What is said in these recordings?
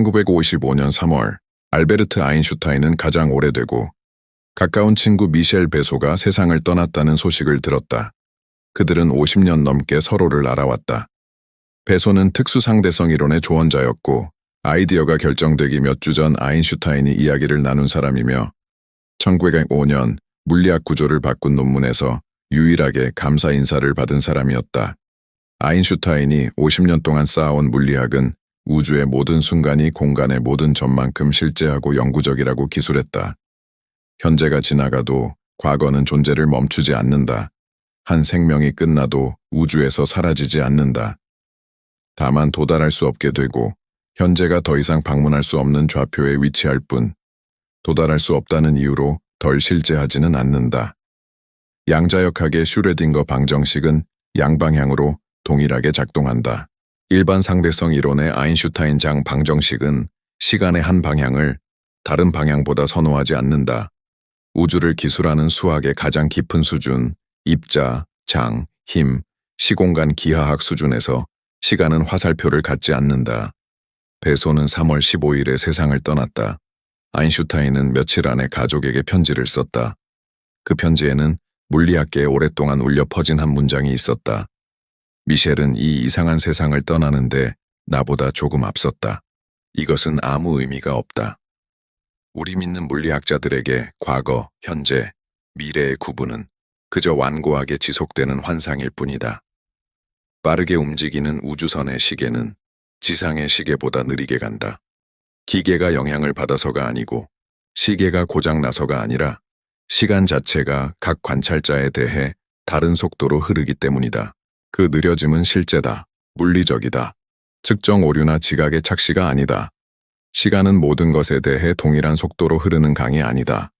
1955년 3월 알베르트 아인슈타인은 가장 오래되고 가까운 친구 미셸 베소가 세상을 떠났다는 소식을 들었다. 그들은 50년 넘게 서로를 알아왔다. 베소는 특수상대성 이론의 조언자였고 아이디어가 결정되기 몇 주 전 아인슈타인이 이야기를 나눈 사람이며 1905년 물리학 구조를 바꾼 논문에서 유일하게 감사 인사를 받은 사람이었다. 아인슈타인이 50년 동안 쌓아온 물리학은 우주의 모든 순간이 공간의 모든 점만큼 실제하고 영구적이라고 기술했다. 현재가 지나가도 과거는 존재를 멈추지 않는다. 한 생명이 끝나도 우주에서 사라지지 않는다. 다만 도달할 수 없게 되고 현재가 더 이상 방문할 수 없는 좌표에 위치할 뿐 도달할 수 없다는 이유로 덜 실제하지는 않는다. 양자역학의 슈레딩거 방정식은 양방향으로 동일하게 작동한다. 일반 상대성 이론의 아인슈타인 장 방정식은 시간의 한 방향을 다른 방향보다 선호하지 않는다. 우주를 기술하는 수학의 가장 깊은 수준, 입자, 장, 힘, 시공간 기하학 수준에서 시간은 화살표를 갖지 않는다. 베소는 3월 15일에 세상을 떠났다. 아인슈타인은 며칠 안에 가족에게 편지를 썼다. 그 편지에는 물리학계에 오랫동안 울려 퍼진 한 문장이 있었다. 미셸은 이 이상한 세상을 떠나는데 나보다 조금 앞섰다. 이것은 아무 의미가 없다. 우리 믿는 물리학자들에게 과거, 현재, 미래의 구분은 그저 완고하게 지속되는 환상일 뿐이다. 빠르게 움직이는 우주선의 시계는 지상의 시계보다 느리게 간다. 기계가 영향을 받아서가 아니고 시계가 고장나서가 아니라 시간 자체가 각 관찰자에 대해 다른 속도로 흐르기 때문이다. 그 느려짐은 실제다. 물리적이다. 측정 오류나 지각의 착시가 아니다. 시간은 모든 것에 대해 동일한 속도로 흐르는 강이 아니다.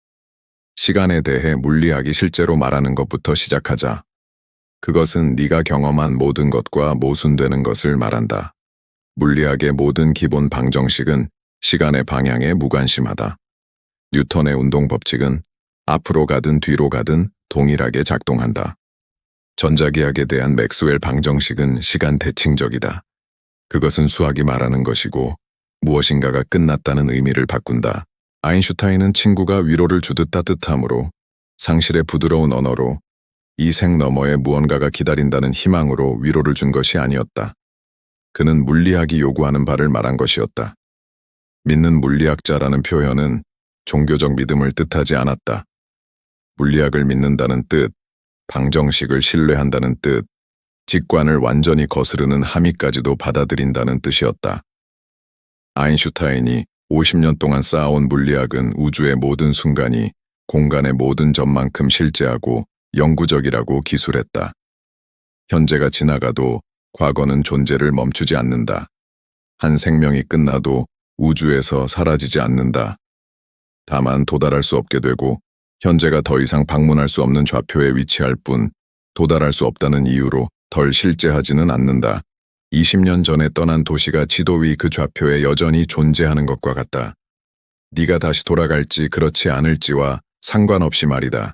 시간에 대해 물리학이 실제로 말하는 것부터 시작하자. 그것은 네가 경험한 모든 것과 모순되는 것을 말한다. 물리학의 모든 기본 방정식은 시간의 방향에 무관심하다. 뉴턴의 운동 법칙은 앞으로 가든 뒤로 가든 동일하게 작동한다. 전자기학에 대한 맥스웰 방정식은 시간 대칭적이다. 그것은 수학이 말하는 것이고 무엇인가가 끝났다는 의미를 바꾼다. 아인슈타인은 친구가 위로를 주듯 따뜻함으로 상실의 부드러운 언어로 이 생 너머에 무언가가 기다린다는 희망으로 위로를 준 것이 아니었다. 그는 물리학이 요구하는 바를 말한 것이었다. 믿는 물리학자라는 표현은 종교적 믿음을 뜻하지 않았다. 물리학을 믿는다는 뜻, 방정식을 신뢰한다는 뜻, 직관을 완전히 거스르는 함의까지도 받아들인다는 뜻이었다. 아인슈타인이 50년 동안 쌓아온 물리학은 우주의 모든 순간이 공간의 모든 점만큼 실제하고 영구적이라고 기술했다. 현재가 지나가도 과거는 존재를 멈추지 않는다. 한 생명이 끝나도 우주에서 사라지지 않는다. 다만 도달할 수 없게 되고 현재가 더 이상 방문할 수 없는 좌표에 위치할 뿐 도달할 수 없다는 이유로 덜 실제하지는 않는다. 20년 전에 떠난 도시가 지도 위 그 좌표에 여전히 존재하는 것과 같다. 네가 다시 돌아갈지 그렇지 않을지와 상관없이 말이다.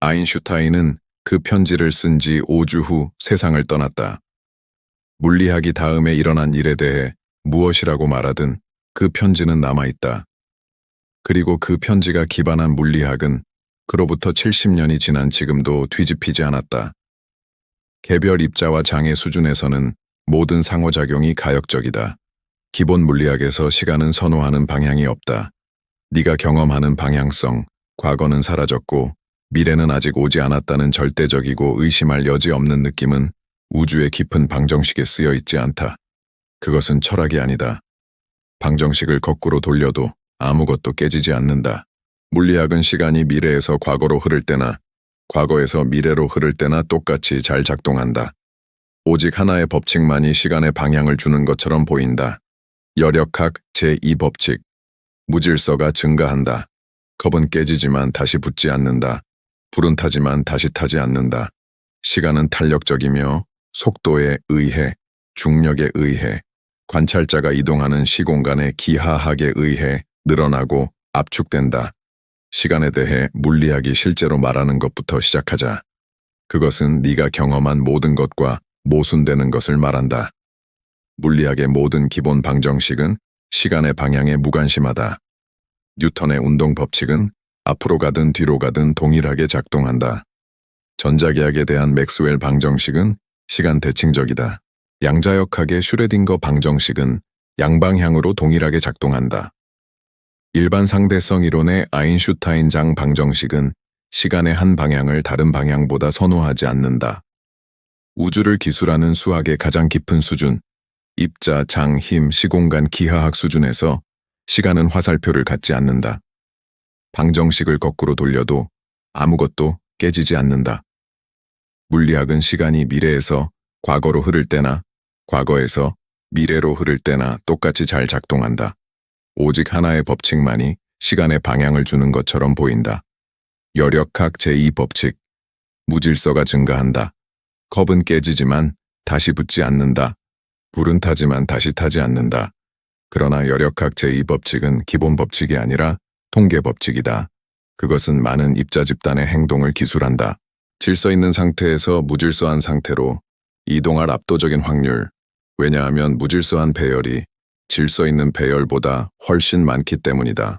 아인슈타인은 그 편지를 쓴 지 5주 후 세상을 떠났다. 물리학이 다음에 일어난 일에 대해 무엇이라고 말하든 그 편지는 남아있다. 그리고 그 편지가 기반한 물리학은 그로부터 70년이 지난 지금도 뒤집히지 않았다. 개별 입자와 장의 수준에서는 모든 상호작용이 가역적이다. 기본 물리학에서 시간은 선호하는 방향이 없다. 네가 경험하는 방향성, 과거는 사라졌고 미래는 아직 오지 않았다는 절대적이고 의심할 여지 없는 느낌은 우주의 깊은 방정식에 쓰여 있지 않다. 그것은 철학이 아니다. 방정식을 거꾸로 돌려도 아무것도 깨지지 않는다. 물리학은 시간이 미래에서 과거로 흐를 때나 과거에서 미래로 흐를 때나 똑같이 잘 작동한다. 오직 하나의 법칙만이 시간의 방향을 주는 것처럼 보인다. 열역학 제2법칙. 무질서가 증가한다. 컵은 깨지지만 다시 붙지 않는다. 불은 타지만 다시 타지 않는다. 시간은 탄력적이며 속도에 의해, 중력에 의해, 관찰자가 이동하는 시공간의 기하학에 의해 늘어나고 압축된다. 시간에 대해 물리학이 실제로 말하는 것부터 시작하자. 그것은 네가 경험한 모든 것과 모순되는 것을 말한다. 물리학의 모든 기본 방정식은 시간의 방향에 무관심하다. 뉴턴의 운동 법칙은 앞으로 가든 뒤로 가든 동일하게 작동한다. 전자기학에 대한 맥스웰 방정식은 시간 대칭적이다. 양자역학의 슈레딩거 방정식은 양방향으로 동일하게 작동한다. 일반 상대성 이론의 아인슈타인-장 방정식은 시간의 한 방향을 다른 방향보다 선호하지 않는다. 우주를 기술하는 수학의 가장 깊은 수준, 입자, 장, 힘, 시공간 기하학 수준에서 시간은 화살표를 갖지 않는다. 방정식을 거꾸로 돌려도 아무것도 깨지지 않는다. 물리학은 시간이 미래에서 과거로 흐를 때나 과거에서 미래로 흐를 때나 똑같이 잘 작동한다. 오직 하나의 법칙만이 시간의 방향을 주는 것처럼 보인다. 여력학 제2법칙. 무질서가 증가한다. 컵은 깨지지만 다시 붙지 않는다. 불은 타지만 다시 타지 않는다. 그러나 여력학 제2법칙은 기본 법칙이 아니라 통계 법칙이다. 그것은 많은 입자 집단의 행동을 기술한다. 질서 있는 상태에서 무질서한 상태로 이동할 압도적인 확률. 왜냐하면 무질서한 배열이 질서 있는 배열보다 훨씬 많기 때문이다.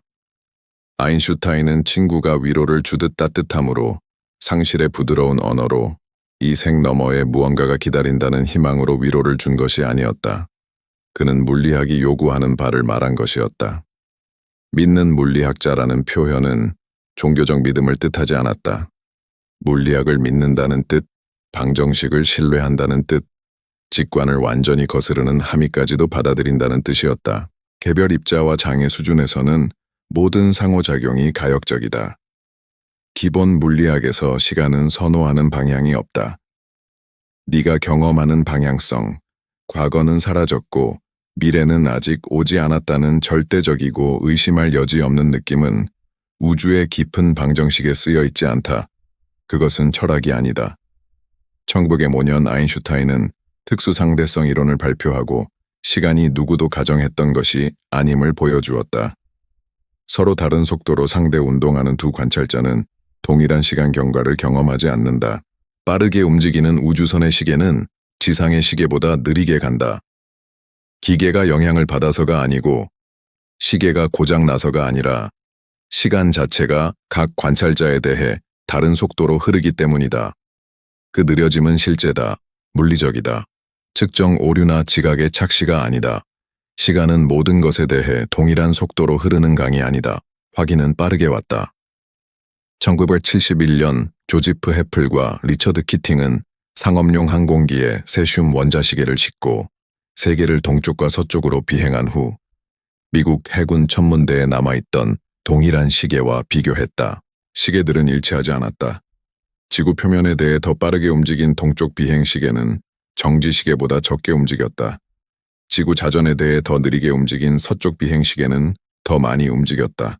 아인슈타인은 친구가 위로를 주듯 따뜻함으로 상실의 부드러운 언어로 이 생 너머에 무언가가 기다린다는 희망으로 위로를 준 것이 아니었다. 그는 물리학이 요구하는 바를 말한 것이었다. 믿는 물리학자라는 표현은 종교적 믿음을 뜻하지 않았다. 물리학을 믿는다는 뜻, 방정식을 신뢰한다는 뜻, 직관을 완전히 거스르는 함의까지도 받아들인다는 뜻이었다. 개별 입자와 장의 수준에서는 모든 상호작용이 가역적이다. 기본 물리학에서 시간은 선호하는 방향이 없다. 네가 경험하는 방향성, 과거는 사라졌고 미래는 아직 오지 않았다는 절대적이고 의심할 여지 없는 느낌은 우주의 깊은 방정식에 쓰여 있지 않다. 그것은 철학이 아니다. 1905년 아인슈타인은 특수상대성 이론을 발표하고 시간이 누구도 가정했던 것이 아님을 보여주었다. 서로 다른 속도로 상대 운동하는 두 관찰자는 동일한 시간 경과를 경험하지 않는다. 빠르게 움직이는 우주선의 시계는 지상의 시계보다 느리게 간다. 기계가 영향을 받아서가 아니고 시계가 고장나서가 아니라 시간 자체가 각 관찰자에 대해 다른 속도로 흐르기 때문이다. 그 느려짐은 실제다. 물리적이다. 측정 오류나 지각의 착시가 아니다. 시간은 모든 것에 대해 동일한 속도로 흐르는 강이 아니다. 확인은 빠르게 왔다. 1971년 조지프 해플과 리처드 키팅은 상업용 항공기에 세슘 원자시계를 싣고 세계를 동쪽과 서쪽으로 비행한 후 미국 해군 천문대에 남아있던 동일한 시계와 비교했다. 시계들은 일치하지 않았다. 지구 표면에 대해 더 빠르게 움직인 동쪽 비행 시계는 정지 시계보다 적게 움직였다. 지구 자전에 대해 더 느리게 움직인 서쪽 비행 시계는 더 많이 움직였다.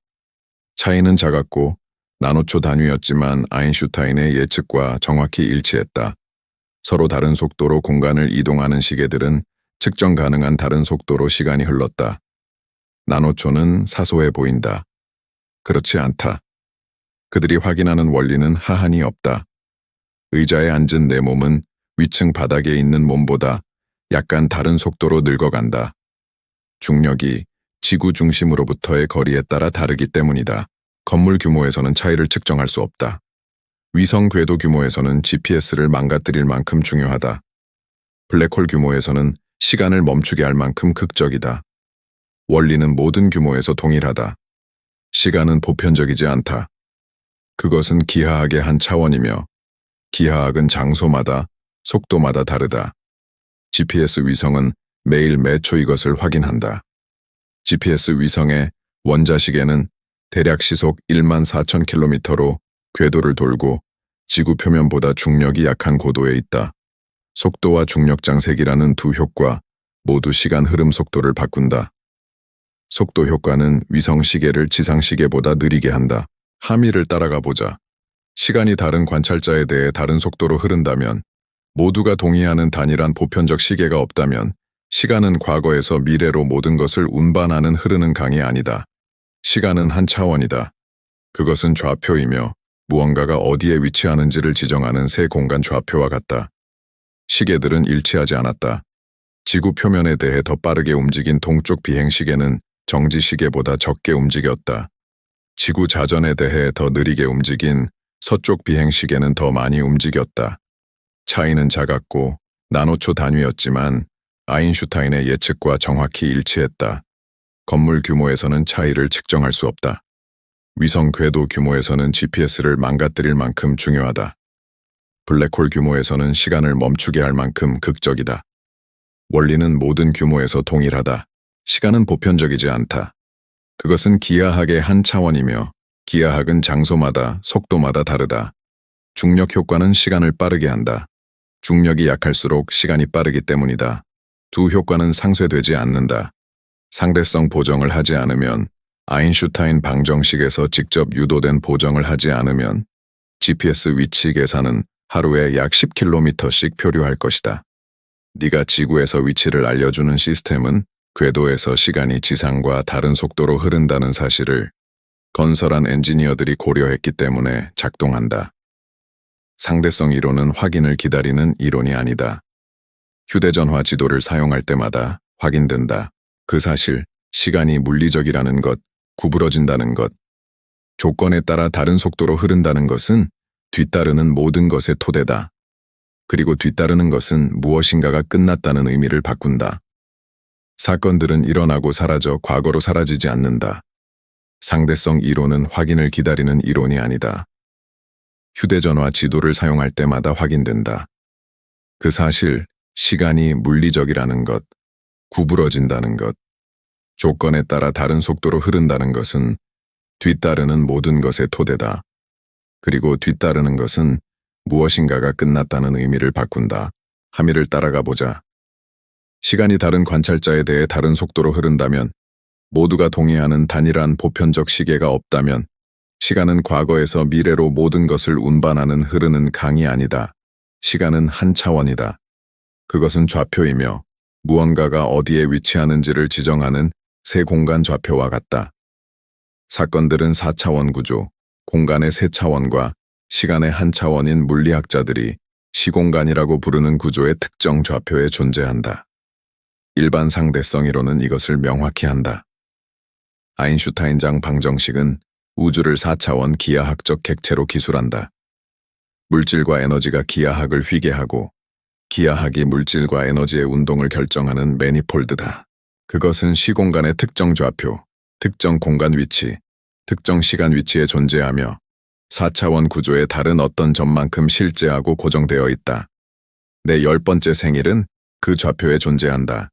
차이는 작았고 나노초 단위였지만 아인슈타인의 예측과 정확히 일치했다. 서로 다른 속도로 공간을 이동하는 시계들은 측정 가능한 다른 속도로 시간이 흘렀다. 나노초는 사소해 보인다. 그렇지 않다. 그들이 확인하는 원리는 하한이 없다. 의자에 앉은 내 몸은 위층 바닥에 있는 몸보다 약간 다른 속도로 늙어간다. 중력이 지구 중심으로부터의 거리에 따라 다르기 때문이다. 건물 규모에서는 차이를 측정할 수 없다. 위성 궤도 규모에서는 GPS를 망가뜨릴 만큼 중요하다. 블랙홀 규모에서는 시간을 멈추게 할 만큼 극적이다. 원리는 모든 규모에서 동일하다. 시간은 보편적이지 않다. 그것은 기하학의 한 차원이며 기하학은 장소마다, 속도마다 다르다. GPS 위성은 매일 몇 초 이것을 확인한다. GPS 위성의 원자시계는 대략 시속 14,000km로 궤도를 돌고 지구 표면보다 중력이 약한 고도에 있다. 속도와 중력 장색이라는 두 효과 모두 시간 흐름 속도를 바꾼다. 속도 효과는 위성 시계를 지상 시계보다 느리게 한다. 함의를 따라가 보자. 시간이 다른 관찰자에 대해 다른 속도로 흐른다면, 모두가 동의하는 단일한 보편적 시계가 없다면 시간은 과거에서 미래로 모든 것을 운반하는 흐르는 강이 아니다. 시간은 한 차원이다. 그것은 좌표이며 무언가가 어디에 위치하는지를 지정하는 세 공간 좌표와 같다. 시계들은 일치하지 않았다. 지구 표면에 대해 더 빠르게 움직인 동쪽 비행 시계는 정지 시계보다 적게 움직였다. 지구 자전에 대해 더 느리게 움직인 서쪽 비행 시계는 더 많이 움직였다. 차이는 작았고 나노초 단위였지만 아인슈타인의 예측과 정확히 일치했다. 건물 규모에서는 차이를 측정할 수 없다. 위성 궤도 규모에서는 GPS를 망가뜨릴 만큼 중요하다. 블랙홀 규모에서는 시간을 멈추게 할 만큼 극적이다. 원리는 모든 규모에서 동일하다. 시간은 보편적이지 않다. 그것은 기하학의 한 차원이며 기하학은 장소마다 속도마다 다르다. 중력 효과는 시간을 빠르게 한다. 중력이 약할수록 시간이 빠르기 때문이다. 두 효과는 상쇄되지 않는다. 상대성 보정을 하지 않으면 아인슈타인 방정식에서 직접 유도된 보정을 하지 않으면 GPS 위치 계산은 하루에 약 10km씩 표류할 것이다. 네가 지구에서 위치를 알려주는 시스템은 궤도에서 시간이 지상과 다른 속도로 흐른다는 사실을 건설한 엔지니어들이 고려했기 때문에 작동한다. 상대성 이론은 확인을 기다리는 이론이 아니다. 휴대전화 지도를 사용할 때마다 확인된다. 그 사실, 시간이 물리적이라는 것, 구부러진다는 것, 조건에 따라 다른 속도로 흐른다는 것은 뒤따르는 모든 것의 토대다. 그리고 뒤따르는 것은 무엇인가가 끝났다는 의미를 바꾼다. 사건들은 일어나고 사라져 과거로 사라지지 않는다. 상대성 이론은 확인을 기다리는 이론이 아니다. 휴대전화 지도를 사용할 때마다 확인된다. 그 사실, 시간이 물리적이라는 것, 구부러진다는 것, 조건에 따라 다른 속도로 흐른다는 것은 뒤따르는 모든 것의 토대다. 그리고 뒤따르는 것은 무엇인가가 끝났다는 의미를 바꾼다. 함의를 따라가 보자. 시간이 다른 관찰자에 대해 다른 속도로 흐른다면, 모두가 동의하는 단일한 보편적 시계가 없다면, 시간은 과거에서 미래로 모든 것을 운반하는 흐르는 강이 아니다. 시간은 한 차원이다. 그것은 좌표이며 무언가가 어디에 위치하는지를 지정하는 세 공간 좌표와 같다. 사건들은 4차원 구조, 공간의 3차원과 시간의 한 차원인 물리학자들이 시공간이라고 부르는 구조의 특정 좌표에 존재한다. 일반 상대성 이론은 이것을 명확히 한다. 아인슈타인장 방정식은 우주를 4차원 기하학적 객체로 기술한다. 물질과 에너지가 기하학을 휘게하고 기하학이 물질과 에너지의 운동을 결정하는 매니폴드다. 그것은 시공간의 특정 좌표, 특정 공간 위치, 특정 시간 위치에 존재하며 4차원 구조의 다른 어떤 점만큼 실제하고 고정되어 있다. 내 10번째 생일은 그 좌표에 존재한다.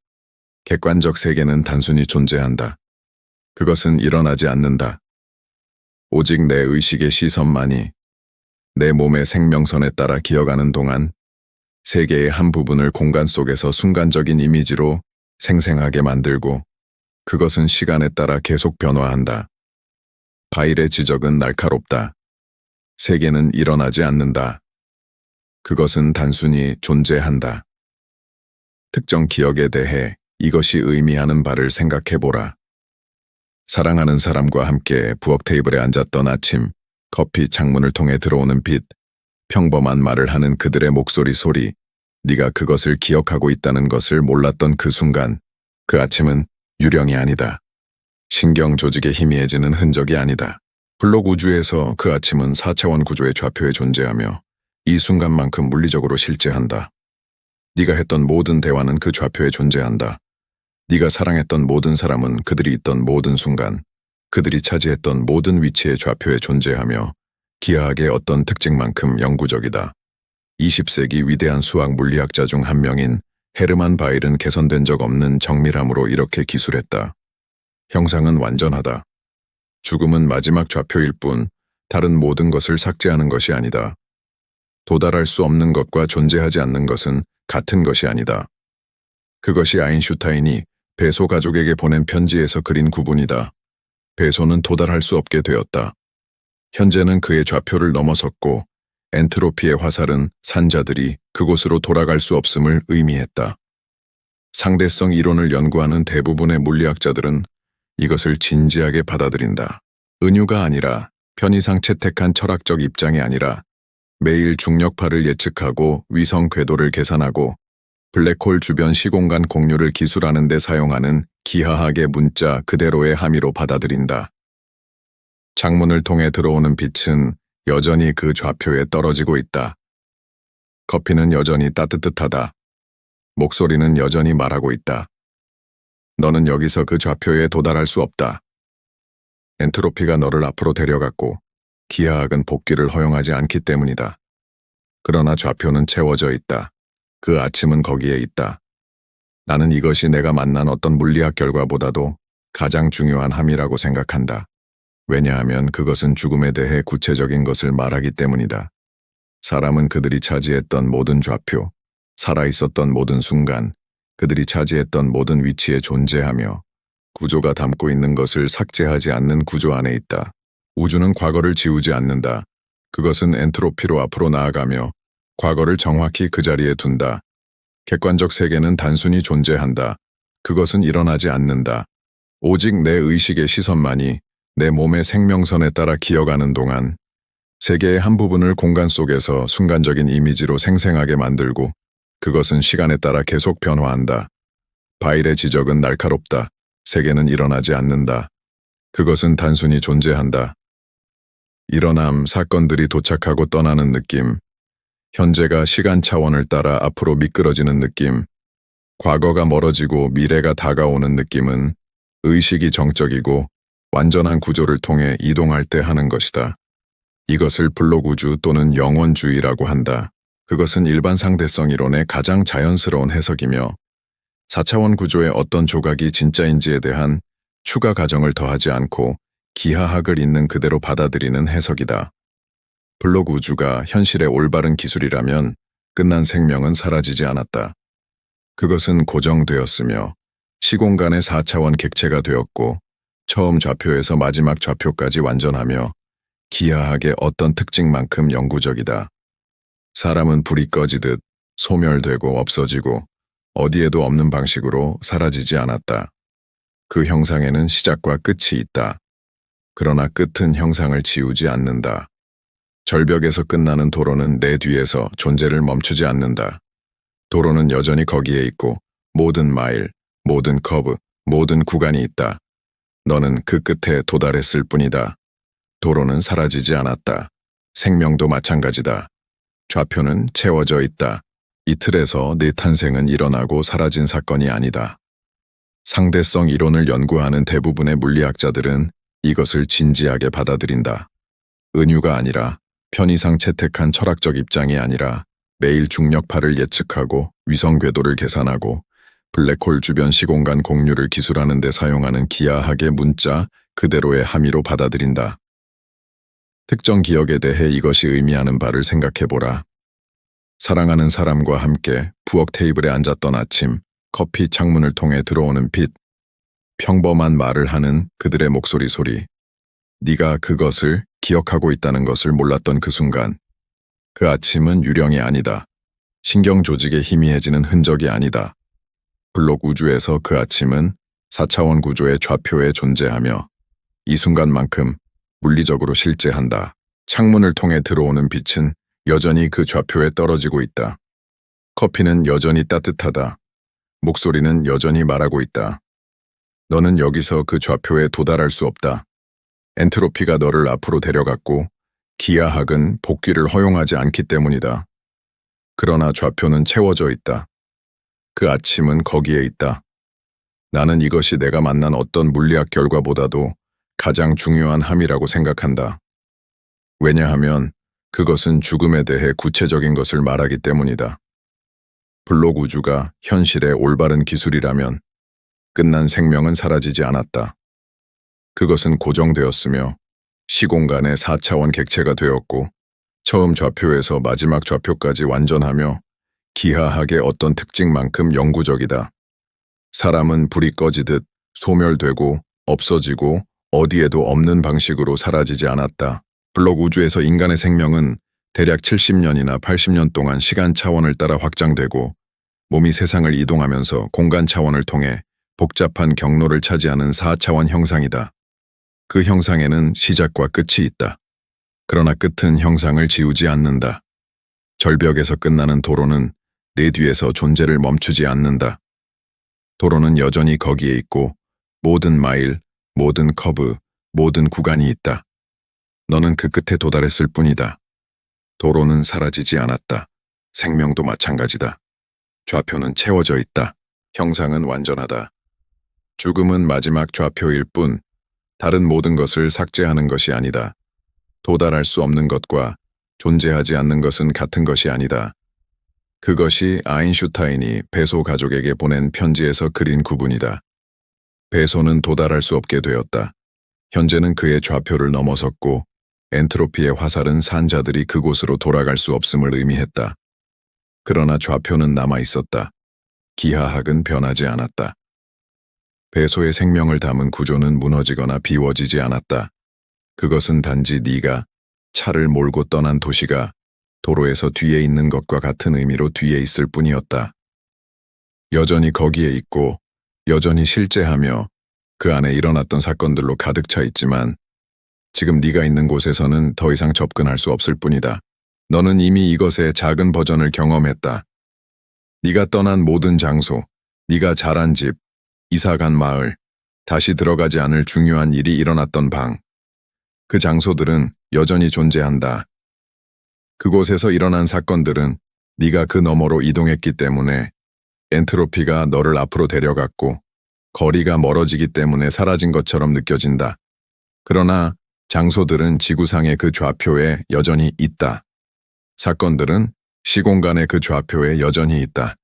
객관적 세계는 단순히 존재한다. 그것은 일어나지 않는다. 오직 내 의식의 시선만이 내 몸의 생명선에 따라 기어가는 동안 세계의 한 부분을 공간 속에서 순간적인 이미지로 생생하게 만들고 그것은 시간에 따라 계속 변화한다. 바일의 지적은 날카롭다. 세계는 일어나지 않는다. 그것은 단순히 존재한다. 특정 기억에 대해 이것이 의미하는 바를 생각해보라. 사랑하는 사람과 함께 부엌 테이블에 앉았던 아침, 커피 창문을 통해 들어오는 빛, 평범한 말을 하는 그들의 목소리 소리, 네가 그것을 기억하고 있다는 것을 몰랐던 그 순간, 그 아침은 유령이 아니다. 신경 조직에 희미해지는 흔적이 아니다. 블록 우주에서 그 아침은 4차원 구조의 좌표에 존재하며 이 순간만큼 물리적으로 실제한다. 네가 했던 모든 대화는 그 좌표에 존재한다. 네가 사랑했던 모든 사람은 그들이 있던 모든 순간, 그들이 차지했던 모든 위치의 좌표에 존재하며 기하학의 어떤 특징만큼 영구적이다. 20세기 위대한 수학 물리학자 중 한 명인 헤르만 바일은 개선된 적 없는 정밀함으로 이렇게 기술했다. 형상은 완전하다. 죽음은 마지막 좌표일 뿐 다른 모든 것을 삭제하는 것이 아니다. 도달할 수 없는 것과 존재하지 않는 것은 같은 것이 아니다. 그것이 아인슈타인이 배소 가족에게 보낸 편지에서 그린 구분이다. 배소는 도달할 수 없게 되었다. 현재는 그의 좌표를 넘어섰고 엔트로피의 화살은 산자들이 그곳으로 돌아갈 수 없음을 의미했다. 상대성 이론을 연구하는 대부분의 물리학자들은 이것을 진지하게 받아들인다. 은유가 아니라 편의상 채택한 철학적 입장이 아니라 매일 중력파를 예측하고 위성 궤도를 계산하고 블랙홀 주변 시공간 공유를 기술하는 데 사용하는 기하학의 문자 그대로의 함의로 받아들인다. 창문을 통해 들어오는 빛은 여전히 그 좌표에 떨어지고 있다. 커피는 여전히 따뜻하다. 목소리는 여전히 말하고 있다. 너는 여기서 그 좌표에 도달할 수 없다. 엔트로피가 너를 앞으로 데려갔고 기하학은 복귀를 허용하지 않기 때문이다. 그러나 좌표는 채워져 있다. 그 아침은 거기에 있다. 나는 이것이 내가 만난 어떤 물리학 결과보다도 가장 중요한 함이라고 생각한다. 왜냐하면 그것은 죽음에 대해 구체적인 것을 말하기 때문이다. 사람은 그들이 차지했던 모든 좌표, 살아있었던 모든 순간, 그들이 차지했던 모든 위치에 존재하며 구조가 담고 있는 것을 삭제하지 않는 구조 안에 있다. 우주는 과거를 지우지 않는다. 그것은 엔트로피로 앞으로 나아가며 과거를 정확히 그 자리에 둔다. 객관적 세계는 단순히 존재한다. 그것은 일어나지 않는다. 오직 내 의식의 시선만이 내 몸의 생명선에 따라 기어가는 동안 세계의 한 부분을 공간 속에서 순간적인 이미지로 생생하게 만들고 그것은 시간에 따라 계속 변화한다. 바일의 지적은 날카롭다. 세계는 일어나지 않는다. 그것은 단순히 존재한다. 일어남, 사건들이 도착하고 떠나는 느낌, 현재가 시간 차원을 따라 앞으로 미끄러지는 느낌, 과거가 멀어지고 미래가 다가오는 느낌은 의식이 정적이고 완전한 구조를 통해 이동할 때 하는 것이다. 이것을 블록 우주 또는 영원주의라고 한다. 그것은 일반 상대성 이론의 가장 자연스러운 해석이며 4차원 구조의 어떤 조각이 진짜인지에 대한 추가 가정을 더하지 않고 기하학을 있는 그대로 받아들이는 해석이다. 블록 우주가 현실의 올바른 기술이라면 끝난 생명은 사라지지 않았다. 그것은 고정되었으며 시공간의 4차원 객체가 되었고 처음 좌표에서 마지막 좌표까지 완전하며 기하학의 어떤 특징만큼 영구적이다. 사람은 불이 꺼지듯 소멸되고 없어지고 어디에도 없는 방식으로 사라지지 않았다. 그 형상에는 시작과 끝이 있다. 그러나 끝은 형상을 지우지 않는다. 절벽에서 끝나는 도로는 내 뒤에서 존재를 멈추지 않는다. 도로는 여전히 거기에 있고 모든 마일, 모든 커브, 모든 구간이 있다. 너는 그 끝에 도달했을 뿐이다. 도로는 사라지지 않았다. 생명도 마찬가지다. 좌표는 채워져 있다. 이 틀에서 네 탄생은 일어나고 사라진 사건이 아니다. 상대성 이론을 연구하는 대부분의 물리학자들은 이것을 진지하게 받아들인다. 은유가 아니라 편의상 채택한 철학적 입장이 아니라 매일 중력파를 예측하고 위성 궤도를 계산하고 블랙홀 주변 시공간 공유를 기술하는 데 사용하는 기하학의 문자 그대로의 함의로 받아들인다. 특정 기억에 대해 이것이 의미하는 바를 생각해보라. 사랑하는 사람과 함께 부엌 테이블에 앉았던 아침, 커피 창문을 통해 들어오는 빛, 평범한 말을 하는 그들의 목소리 소리. 네가 그것을 기억하고 있다는 것을 몰랐던 그 순간. 그 아침은 유령이 아니다. 신경 조직의 희미해지는 흔적이 아니다. 블록 우주에서 그 아침은 4차원 구조의 좌표에 존재하며 이 순간만큼 물리적으로 실제한다. 창문을 통해 들어오는 빛은 여전히 그 좌표에 떨어지고 있다. 커피는 여전히 따뜻하다. 목소리는 여전히 말하고 있다. 너는 여기서 그 좌표에 도달할 수 없다. 엔트로피가 너를 앞으로 데려갔고 기하학은 복귀를 허용하지 않기 때문이다. 그러나 좌표는 채워져 있다. 그 아침은 거기에 있다. 나는 이것이 내가 만난 어떤 물리학 결과보다도 가장 중요한 함이라고 생각한다. 왜냐하면 그것은 죽음에 대해 구체적인 것을 말하기 때문이다. 블록 우주가 현실의 올바른 기술이라면 끝난 생명은 사라지지 않았다. 그것은 고정되었으며 시공간의 4차원 객체가 되었고 처음 좌표에서 마지막 좌표까지 완전하며 기하학의 어떤 특징만큼 영구적이다. 사람은 불이 꺼지듯 소멸되고 없어지고 어디에도 없는 방식으로 사라지지 않았다. 블록 우주에서 인간의 생명은 대략 70년이나 80년 동안 시간 차원을 따라 확장되고 몸이 세상을 이동하면서 공간 차원을 통해 복잡한 경로를 차지하는 4차원 형상이다. 그 형상에는 시작과 끝이 있다. 그러나 끝은 형상을 지우지 않는다. 절벽에서 끝나는 도로는 내 뒤에서 존재를 멈추지 않는다. 도로는 여전히 거기에 있고 모든 마일, 모든 커브, 모든 구간이 있다. 너는 그 끝에 도달했을 뿐이다. 도로는 사라지지 않았다. 생명도 마찬가지다. 좌표는 채워져 있다. 형상은 완전하다. 죽음은 마지막 좌표일 뿐 다른 모든 것을 삭제하는 것이 아니다. 도달할 수 없는 것과 존재하지 않는 것은 같은 것이 아니다. 그것이 아인슈타인이 베소 가족에게 보낸 편지에서 그린 구분이다. 베소는 도달할 수 없게 되었다. 현재는 그의 좌표를 넘어섰고 엔트로피의 화살은 산 자들이 그곳으로 돌아갈 수 없음을 의미했다. 그러나 좌표는 남아있었다. 기하학은 변하지 않았다. 베소의 생명을 담은 구조는 무너지거나 비워지지 않았다. 그것은 단지 네가 차를 몰고 떠난 도시가 도로에서 뒤에 있는 것과 같은 의미로 뒤에 있을 뿐이었다. 여전히 거기에 있고 여전히 실제하며 그 안에 일어났던 사건들로 가득 차 있지만 지금 네가 있는 곳에서는 더 이상 접근할 수 없을 뿐이다. 너는 이미 이것의 작은 버전을 경험했다. 네가 떠난 모든 장소, 네가 자란 집, 이사간 마을, 다시 들어가지 않을 중요한 일이 일어났던 방. 그 장소들은 여전히 존재한다. 그곳에서 일어난 사건들은 네가 그 너머로 이동했기 때문에 엔트로피가 너를 앞으로 데려갔고 거리가 멀어지기 때문에 사라진 것처럼 느껴진다. 그러나 장소들은 지구상의 그 좌표에 여전히 있다. 사건들은 시공간의 그 좌표에 여전히 있다.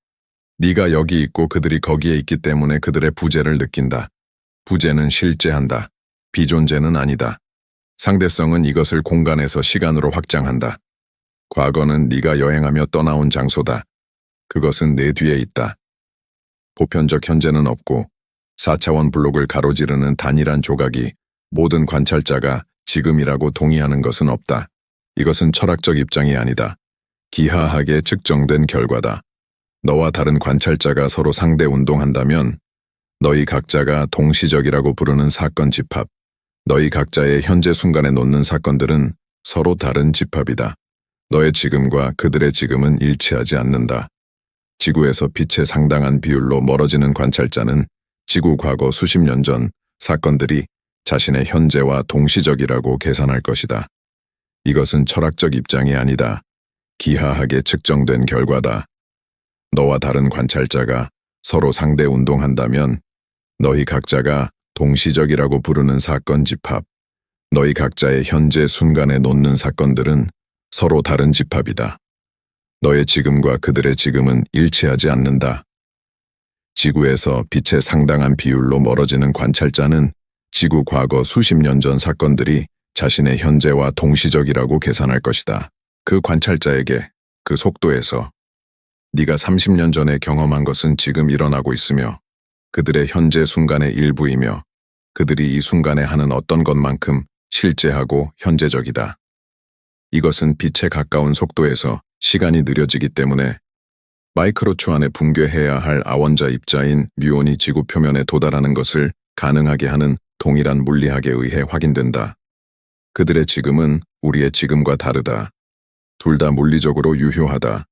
네가 여기 있고 그들이 거기에 있기 때문에 그들의 부재를 느낀다. 부재는 실제한다. 비존재는 아니다. 상대성은 이것을 공간에서 시간으로 확장한다. 과거는 네가 여행하며 떠나온 장소다. 그것은 내 뒤에 있다. 보편적 현재는 없고 4차원 블록을 가로지르는 단일한 조각이 모든 관찰자가 지금이라고 동의하는 것은 없다. 이것은 철학적 입장이 아니다. 기하학에 측정된 결과다. 너와 다른 관찰자가 서로 상대 운동한다면 너희 각자가 동시적이라고 부르는 사건 집합, 너희 각자의 현재 순간에 놓는 사건들은 서로 다른 집합이다. 너의 지금과 그들의 지금은 일치하지 않는다. 지구에서 빛의 상당한 비율로 멀어지는 관찰자는 지구 과거 수십 년 전 사건들이 자신의 현재와 동시적이라고 계산할 것이다. 이것은 철학적 입장이 아니다. 기하학에 측정된 결과다. 너와 다른 관찰자가 서로 상대 운동한다면 너희 각자가 동시적이라고 부르는 사건 집합, 너희 각자의 현재 순간에 놓는 사건들은 서로 다른 집합이다. 너의 지금과 그들의 지금은 일치하지 않는다. 지구에서 빛의 상당한 비율로 멀어지는 관찰자는 지구 과거 수십 년 전 사건들이 자신의 현재와 동시적이라고 계산할 것이다. 그 관찰자에게 그 속도에서 네가 30년 전에 경험한 것은 지금 일어나고 있으며 그들의 현재 순간의 일부이며 그들이 이 순간에 하는 어떤 것만큼 실제하고 현재적이다. 이것은 빛에 가까운 속도에서 시간이 느려지기 때문에 마이크로초 안에 붕괴해야 할 아원자 입자인 뮤온이 지구 표면에 도달하는 것을 가능하게 하는 동일한 물리학에 의해 확인된다. 그들의 지금은 우리의 지금과 다르다. 둘 다 물리적으로 유효하다.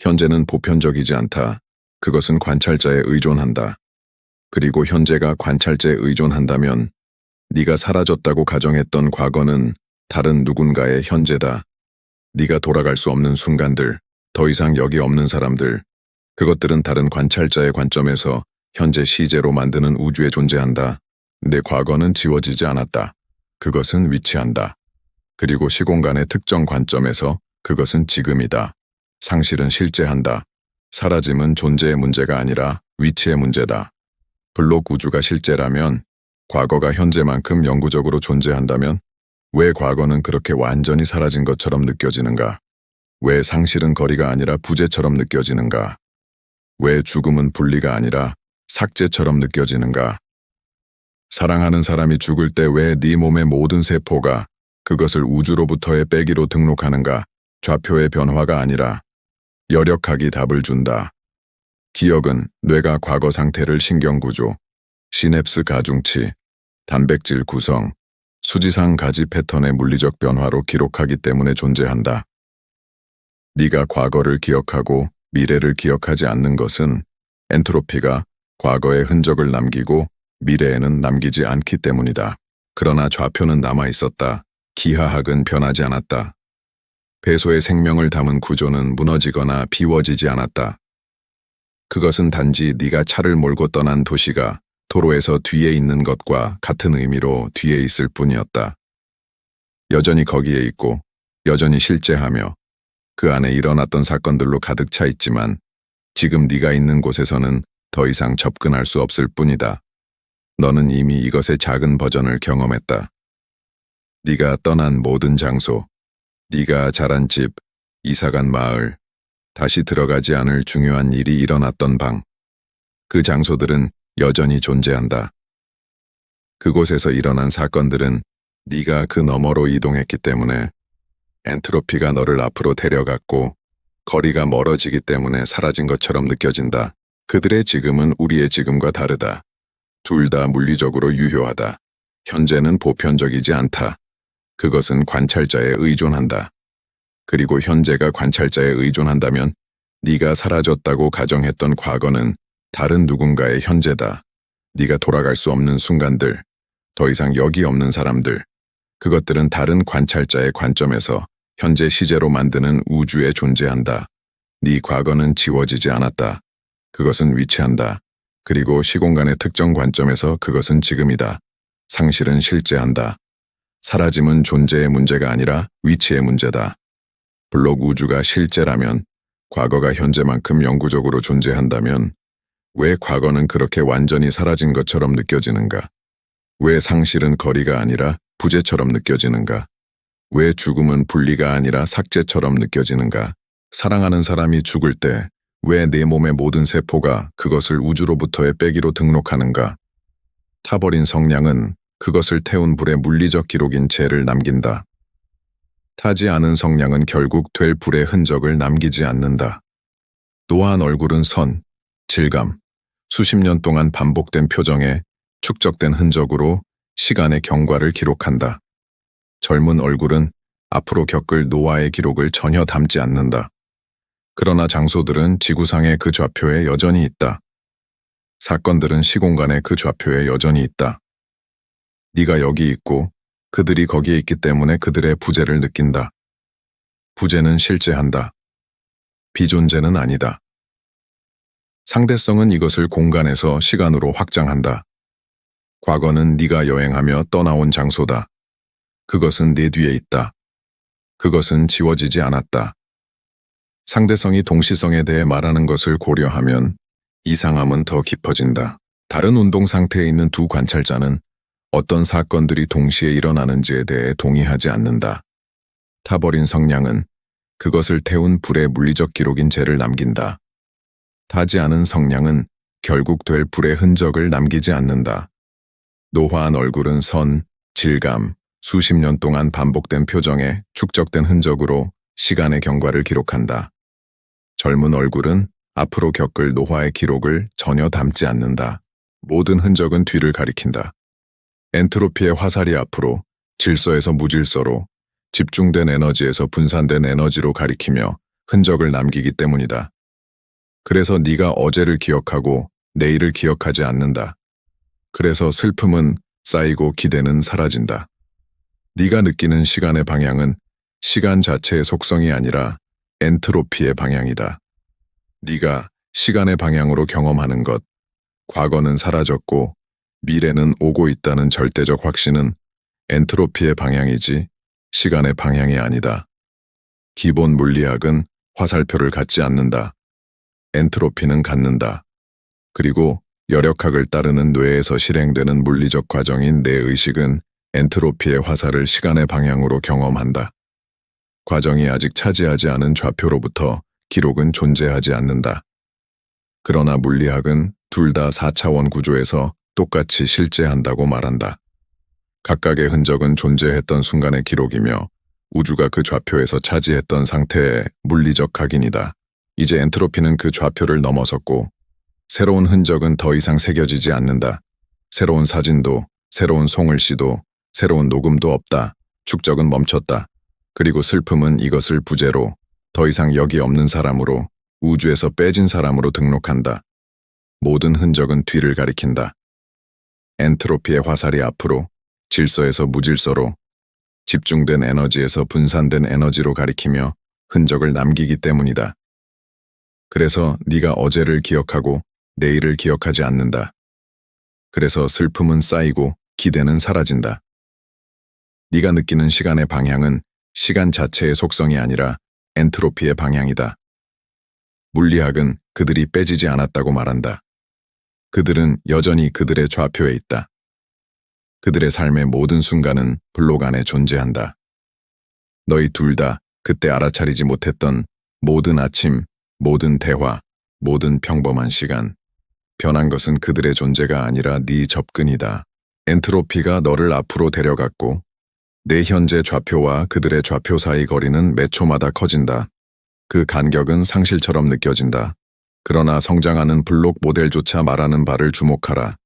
현재는 보편적이지 않다. 그것은 관찰자에 의존한다. 그리고 현재가 관찰자에 의존한다면 네가 사라졌다고 가정했던 과거는 다른 누군가의 현재다. 네가 돌아갈 수 없는 순간들, 더 이상 여기 없는 사람들, 그것들은 다른 관찰자의 관점에서 현재 시제로 만드는 우주에 존재한다. 내 과거는 지워지지 않았다. 그것은 위치한다. 그리고 시공간의 특정 관점에서 그것은 지금이다. 상실은 실제한다. 사라짐은 존재의 문제가 아니라 위치의 문제다. 블록 우주가 실제라면 과거가 현재만큼 영구적으로 존재한다면 왜 과거는 그렇게 완전히 사라진 것처럼 느껴지는가? 왜 상실은 거리가 아니라 부재처럼 느껴지는가? 왜 죽음은 분리가 아니라 삭제처럼 느껴지는가? 사랑하는 사람이 죽을 때 왜 네 몸의 모든 세포가 그것을 우주로부터의 빼기로 등록하는가? 좌표의 변화가 아니라 여력학이 답을 준다. 기억은 뇌가 과거 상태를 신경구조, 시냅스 가중치, 단백질 구성, 수지상 가지 패턴의 물리적 변화로 기록하기 때문에 존재한다. 네가 과거를 기억하고 미래를 기억하지 않는 것은 엔트로피가 과거의 흔적을 남기고 미래에는 남기지 않기 때문이다. 그러나 좌표는 남아 있었다. 기하학은 변하지 않았다. 배소의 생명을 담은 구조는 무너지거나 비워지지 않았다. 그것은 단지 네가 차를 몰고 떠난 도시가 도로에서 뒤에 있는 것과 같은 의미로 뒤에 있을 뿐이었다. 여전히 거기에 있고 여전히 실제하며 그 안에 일어났던 사건들로 가득 차 있지만 지금 네가 있는 곳에서는 더 이상 접근할 수 없을 뿐이다. 너는 이미 이것의 작은 버전을 경험했다. 네가 떠난 모든 장소, 네가 자란 집, 이사간 마을, 다시 들어가지 않을 중요한 일이 일어났던 방, 그 장소들은 여전히 존재한다. 그곳에서 일어난 사건들은 네가 그 너머로 이동했기 때문에 엔트로피가 너를 앞으로 데려갔고 거리가 멀어지기 때문에 사라진 것처럼 느껴진다. 그들의 지금은 우리의 지금과 다르다. 둘 다 물리적으로 유효하다. 현재는 보편적이지 않다. 그것은 관찰자에 의존한다. 그리고 현재가 관찰자에 의존한다면 네가 사라졌다고 가정했던 과거는 다른 누군가의 현재다. 네가 돌아갈 수 없는 순간들, 더 이상 여기 없는 사람들, 그것들은 다른 관찰자의 관점에서 현재 시제로 만드는 우주에 존재한다. 네 과거는 지워지지 않았다. 그것은 위치한다. 그리고 시공간의 특정 관점에서 그것은 지금이다. 상실은 실제한다. 사라짐은 존재의 문제가 아니라 위치의 문제다. 블록 우주가 실제라면, 과거가 현재만큼 영구적으로 존재한다면 왜 과거는 그렇게 완전히 사라진 것처럼 느껴지는가? 왜 상실은 거리가 아니라 부재처럼 느껴지는가? 왜 죽음은 분리가 아니라 삭제처럼 느껴지는가? 사랑하는 사람이 죽을 때 왜 내 몸의 모든 세포가 그것을 우주로부터의 빼기로 등록하는가? 타버린 성냥은 그것을 태운 불의 물리적 기록인 재를 남긴다. 타지 않은 성냥은 결국 될 불의 흔적을 남기지 않는다. 노화한 얼굴은 선, 질감, 수십 년 동안 반복된 표정에 축적된 흔적으로 시간의 경과를 기록한다. 젊은 얼굴은 앞으로 겪을 노화의 기록을 전혀 담지 않는다. 그러나 장소들은 지구상의 그 좌표에 여전히 있다. 사건들은 시공간의 그 좌표에 여전히 있다. 네가 여기 있고 그들이 거기에 있기 때문에 그들의 부재를 느낀다. 부재는 실제한다. 비존재는 아니다. 상대성은 이것을 공간에서 시간으로 확장한다. 과거는 네가 여행하며 떠나온 장소다. 그것은 내 뒤에 있다. 그것은 지워지지 않았다. 상대성이 동시성에 대해 말하는 것을 고려하면 이상함은 더 깊어진다. 다른 운동 상태에 있는 두 관찰자는 어떤 사건들이 동시에 일어나는지에 대해 동의하지 않는다. 타버린 성냥은 그것을 태운 불의 물리적 기록인 재를 남긴다. 타지 않은 성냥은 결국 될 불의 흔적을 남기지 않는다. 노화한 얼굴은 선, 질감, 수십 년 동안 반복된 표정에 축적된 흔적으로 시간의 경과를 기록한다. 젊은 얼굴은 앞으로 겪을 노화의 기록을 전혀 담지 않는다. 모든 흔적은 뒤를 가리킨다. 엔트로피의 화살이 앞으로, 질서에서 무질서로, 집중된 에너지에서 분산된 에너지로 가리키며 흔적을 남기기 때문이다. 그래서 네가 어제를 기억하고 내일을 기억하지 않는다. 그래서 슬픔은 쌓이고 기대는 사라진다. 네가 느끼는 시간의 방향은 시간 자체의 속성이 아니라 엔트로피의 방향이다. 네가 시간의 방향으로 경험하는 것, 과거는 사라졌고 미래는 오고 있다는 절대적 확신은 엔트로피의 방향이지 시간의 방향이 아니다. 기본 물리학은 화살표를 갖지 않는다. 엔트로피는 갖는다. 그리고 여력학을 따르는 뇌에서 실행되는 물리적 과정인 내 의식은 엔트로피의 화살을 시간의 방향으로 경험한다. 과정이 아직 차지하지 않은 좌표로부터 기록은 존재하지 않는다. 그러나 물리학은 둘 다 4차원 구조에서 똑같이 실제한다고 말한다. 각각의 흔적은 존재했던 순간의 기록이며 우주가 그 좌표에서 차지했던 상태의 물리적 각인이다. 이제 엔트로피는 그 좌표를 넘어섰고 새로운 흔적은 더 이상 새겨지지 않는다. 새로운 사진도, 새로운 송을씨도, 새로운 녹음도 없다. 축적은 멈췄다. 그리고 슬픔은 이것을 부재로, 더 이상 여기 없는 사람으로, 우주에서 빼진 사람으로 등록한다. 모든 흔적은 뒤를 가리킨다. 엔트로피의 화살이 앞으로, 질서에서 무질서로, 집중된 에너지에서 분산된 에너지로 가리키며 흔적을 남기기 때문이다. 그래서 네가 어제를 기억하고 내일을 기억하지 않는다. 그래서 슬픔은 쌓이고 기대는 사라진다. 네가 느끼는 시간의 방향은 시간 자체의 속성이 아니라 엔트로피의 방향이다. 물리학은 그들이 빼지지 않았다고 말한다. 그들은 여전히 그들의 좌표에 있다. 그들의 삶의 모든 순간은 블록 안에 존재한다. 너희 둘 다 그때 알아차리지 못했던 모든 아침, 모든 대화, 모든 평범한 시간. 변한 것은 그들의 존재가 아니라 네 접근이다. 엔트로피가 너를 앞으로 데려갔고 내 현재 좌표와 그들의 좌표 사이 거리는 몇 초마다 커진다. 그 간격은 상실처럼 느껴진다. 그러나 성장하는 블록 모델조차 말하는 바를 주목하라.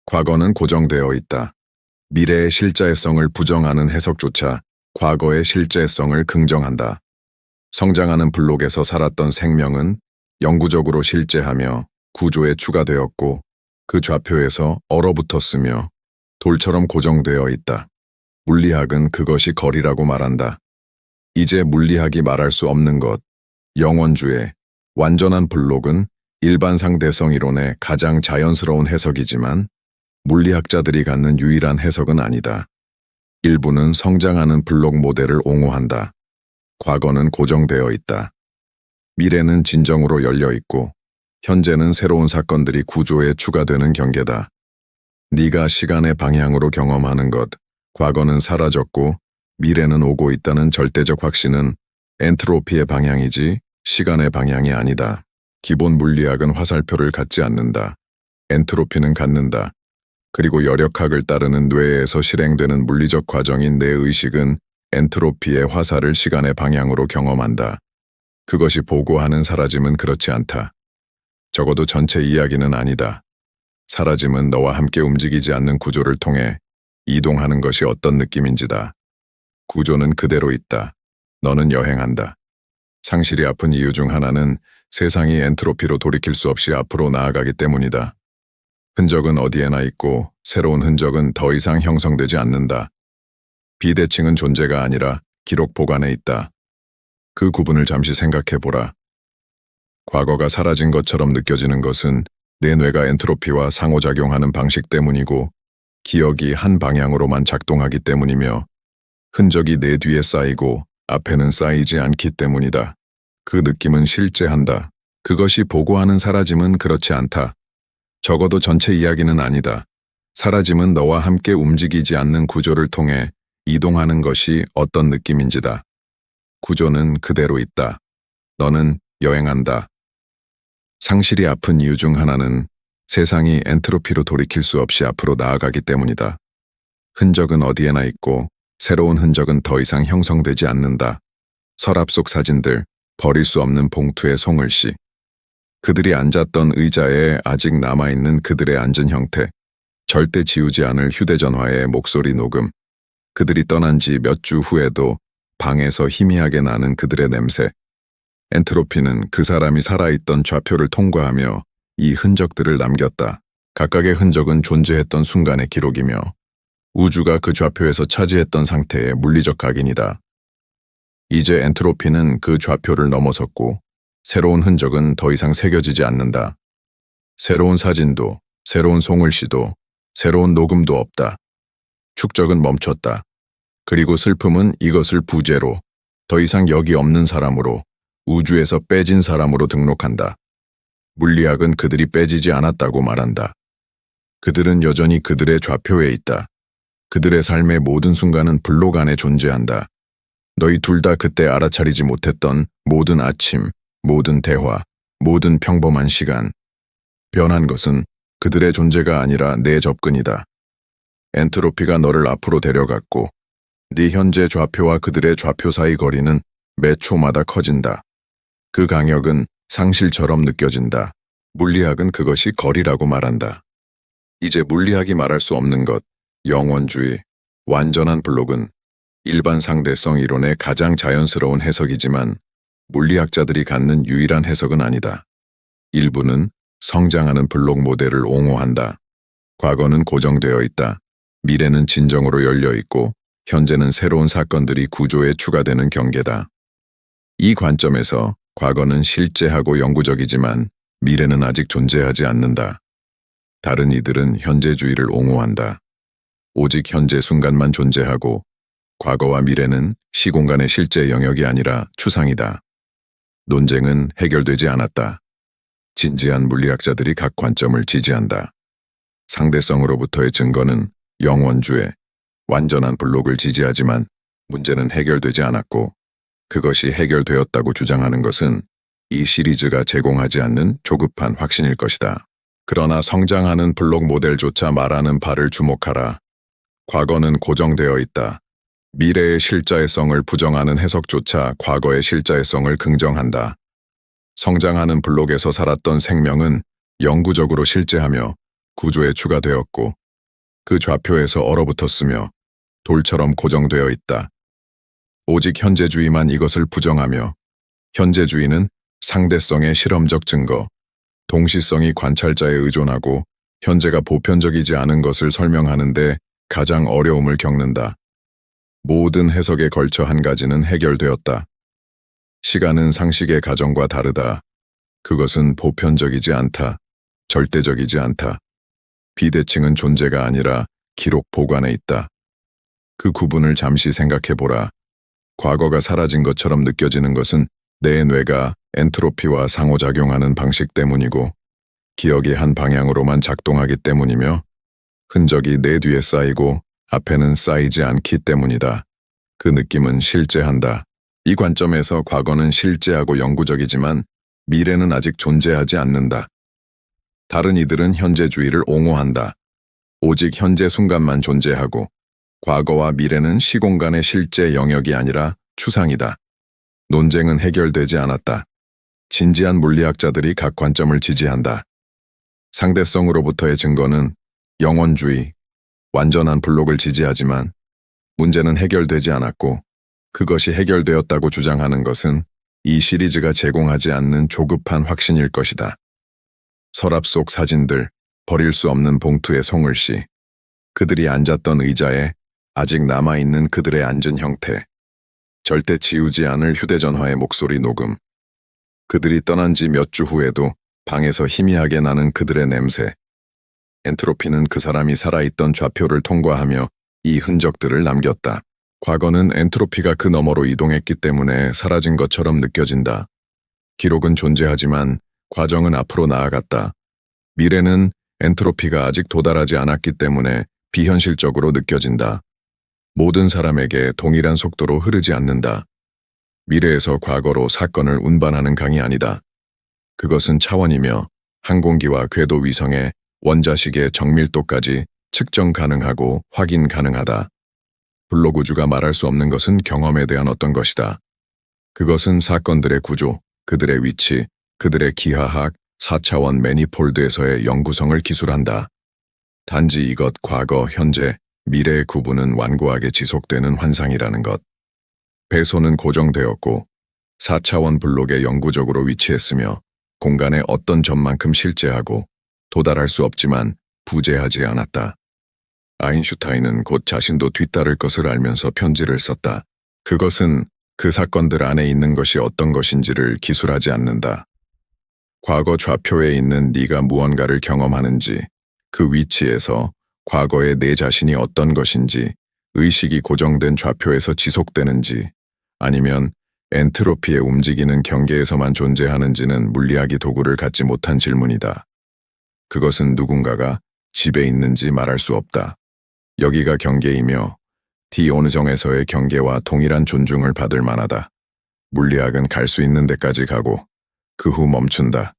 과거는 고정되어 있다. 미래의 실제성을 부정하는 해석조차 과거의 실제성을 긍정한다. 성장하는 블록에서 살았던 생명은 영구적으로 실제하며 구조에 추가되었고 그 좌표에서 얼어붙었으며 돌처럼 고정되어 있다. 물리학은 그것이 거리라고 말한다. 이제 물리학이 말할 수 없는 것, 영원주의, 완전한 블록은 일반상 대성 이론의 가장 자연스러운 해석이지만 물리학자들이 갖는 유일한 해석은 아니다. 일부는 성장하는 블록 모델을 옹호한다. 과거는 고정되어 있다. 미래는 진정으로 열려 있고 현재는 새로운 사건들이 구조에 추가되는 경계다. 네가 시간의 방향으로 경험하는 것, 과거는 사라졌고 미래는 오고 있다는 절대적 확신은 엔트로피의 방향이지 시간의 방향이 아니다. 기본 물리학은 화살표를 갖지 않는다. 엔트로피는 갖는다. 그리고 여력학을 따르는 뇌에서 실행되는 물리적 과정인 내 의식은 엔트로피의 화살을 시간의 방향으로 경험한다. 그것이 보고하는 사라짐은 그렇지 않다. 적어도 전체 이야기는 아니다. 사라짐은 너와 함께 움직이지 않는 구조를 통해 이동하는 것이 어떤 느낌인지다. 구조는 그대로 있다. 너는 여행한다. 상실이 아픈 이유 중 하나는 세상이 엔트로피로 돌이킬 수 없이 앞으로 나아가기 때문이다. 흔적은 어디에나 있고 새로운 흔적은 더 이상 형성되지 않는다. 비대칭은 존재가 아니라 기록 보관에 있다. 그 구분을 잠시 생각해보라. 과거가 사라진 것처럼 느껴지는 것은 내 뇌가 엔트로피와 상호작용하는 방식 때문이고 기억이 한 방향으로만 작동하기 때문이며 흔적이 내 뒤에 쌓이고 앞에는 쌓이지 않기 때문이다. 그 느낌은 실제한다. 그것이 보고하는 사라짐은 그렇지 않다. 적어도 전체 이야기는 아니다. 사라짐은 너와 함께 움직이지 않는 구조를 통해 이동하는 것이 어떤 느낌인지다. 구조는 그대로 있다. 너는 여행한다. 상실이 아픈 이유 중 하나는 세상이 엔트로피로 돌이킬 수 없이 앞으로 나아가기 때문이다. 흔적은 어디에나 있고 새로운 흔적은 더 이상 형성되지 않는다. 서랍 속 사진들, 버릴 수 없는 봉투의 송글씨. 그들이 앉았던 의자에 아직 남아있는 그들의 앉은 형태. 절대 지우지 않을 휴대전화의 목소리 녹음. 그들이 떠난 지 몇 주 후에도 방에서 희미하게 나는 그들의 냄새. 엔트로피는 그 사람이 살아있던 좌표를 통과하며 이 흔적들을 남겼다. 각각의 흔적은 존재했던 순간의 기록이며 우주가 그 좌표에서 차지했던 상태의 물리적 각인이다. 이제 엔트로피는 그 좌표를 넘어섰고 새로운 흔적은 더 이상 새겨지지 않는다. 새로운 사진도, 새로운 송글씨도, 새로운 녹음도 없다. 축적은 멈췄다. 그리고 슬픔은 이것을 부재로, 더 이상 여기 없는 사람으로, 우주에서 빼진 사람으로 등록한다. 물리학은 그들이 빼지지 않았다고 말한다. 그들은 여전히 그들의 좌표에 있다. 그들의 삶의 모든 순간은 블록 안에 존재한다. 너희 둘 다 그때 알아차리지 못했던 모든 아침, 모든 대화, 모든 평범한 시간. 변한 것은 그들의 존재가 아니라 내 접근이다. 엔트로피가 너를 앞으로 데려갔고 네 현재 좌표와 그들의 좌표 사이 거리는 매 초마다 커진다. 그 강역은 상실처럼 느껴진다. 물리학은 그것이 거리라고 말한다. 이제 물리학이 말할 수 없는 것, 영원주의, 완전한 블록은 일반 상대성 이론의 가장 자연스러운 해석이지만 물리학자들이 갖는 유일한 해석은 아니다. 일부는 성장하는 블록 모델을 옹호한다. 과거는 고정되어 있다. 미래는 진정으로 열려 있고 현재는 새로운 사건들이 구조에 추가되는 경계다. 이 관점에서 과거는 실제하고 영구적이지만 미래는 아직 존재하지 않는다. 다른 이들은 현재주의를 옹호한다. 오직 현재 순간만 존재하고 과거와 미래는 시공간의 실제 영역이 아니라 추상이다. 논쟁은 해결되지 않았다. 진지한 물리학자들이 각 관점을 지지한다. 상대성으로부터의 증거는 영원주의, 완전한 블록을 지지하지만 문제는 해결되지 않았고 그것이 해결되었다고 주장하는 것은 이 시리즈가 제공하지 않는 조급한 확신일 것이다. 그러나 성장하는 블록 모델조차 말하는 바를 주목하라. 과거는 고정되어 있다. 미래의 실자의성을 부정하는 해석조차 과거의 실자의성을 긍정한다. 성장하는 블록에서 살았던 생명은 영구적으로 실제하며 구조에 추가되었고 그 좌표에서 얼어붙었으며 돌처럼 고정되어 있다. 오직 현재주의만 이것을 부정하며 현재주의는 상대성의 실험적 증거, 동시성이 관찰자에 의존하고 현재가 보편적이지 않은 것을 설명하는데 가장 어려움을 겪는다. 모든 해석에 걸쳐 한 가지는 해결되었다. 시간은 상식의 가정과 다르다. 그것은 보편적이지 않다. 절대적이지 않다. 비대칭은 존재가 아니라 기록 보관에 있다. 그 구분을 잠시 생각해보라. 과거가 사라진 것처럼 느껴지는 것은 내 뇌가 엔트로피와 상호작용하는 방식 때문이고 기억이 한 방향으로만 작동하기 때문이며 흔적이 내 뒤에 쌓이고 앞에는 쌓이지 않기 때문이다. 그 느낌은 실제한다. 이 관점에서 과거는 실제하고 영구적이지만 미래는 아직 존재하지 않는다. 다른 이들은 현재주의를 옹호한다. 오직 현재 순간만 존재하고 과거와 미래는 시공간의 실제 영역이 아니라 추상이다. 논쟁은 해결되지 않았다. 진지한 물리학자들이 각 관점을 지지한다. 상대성으로부터의 증거는 영원주의, 완전한 블록을 지지하지만 문제는 해결되지 않았고 그것이 해결되었다고 주장하는 것은 이 시리즈가 제공하지 않는 조급한 확신일 것이다. 서랍 속 사진들, 버릴 수 없는 봉투의 송글씨, 그들이 앉았던 의자에 아직 남아있는 그들의 앉은 형태, 절대 지우지 않을 휴대전화의 목소리 녹음, 그들이 떠난 지 몇 주 후에도 방에서 희미하게 나는 그들의 냄새. 엔트로피는 그 사람이 살아있던 좌표를 통과하며 이 흔적들을 남겼다. 과거는 엔트로피가 그 너머로 이동했기 때문에 사라진 것처럼 느껴진다. 기록은 존재하지만 과정은 앞으로 나아갔다. 미래는 엔트로피가 아직 도달하지 않았기 때문에 비현실적으로 느껴진다. 모든 사람에게 동일한 속도로 흐르지 않는다. 미래에서 과거로 사건을 운반하는 강이 아니다. 그것은 차원이며 항공기와 궤도 위성의 원자식의 정밀도까지 측정 가능하고 확인 가능하다. 블록 우주가 말할 수 없는 것은 경험에 대한 어떤 것이다. 그것은 사건들의 구조, 그들의 위치, 그들의 기하학, 4차원 매니폴드에서의 영구성을 기술한다. 단지 이것 과거, 현재, 미래의 구분은 완고하게 지속되는 환상이라는 것. 배소는 고정되었고 4차원 블록에 영구적으로 위치했으며 공간의 어떤 점만큼 실제하고 도달할 수 없지만 부재하지 않았다. 아인슈타인은 곧 자신도 뒤따를 것을 알면서 편지를 썼다. 그것은 그 사건들 안에 있는 것이 어떤 것인지를 기술하지 않는다. 과거 좌표에 있는 네가 무언가를 경험하는지, 그 위치에서 과거의 내 자신이 어떤 것인지, 의식이 고정된 좌표에서 지속되는지, 아니면 엔트로피의 움직이는 경계에서만 존재하는지는 물리학이 도구를 갖지 못한 질문이다. 그것은 누군가가 집에 있는지 말할 수 없다. 여기가 경계이며 D 어느 정에서의 경계와 동일한 존중을 받을 만하다. 물리학은 갈 수 있는 데까지 가고 그 후 멈춘다.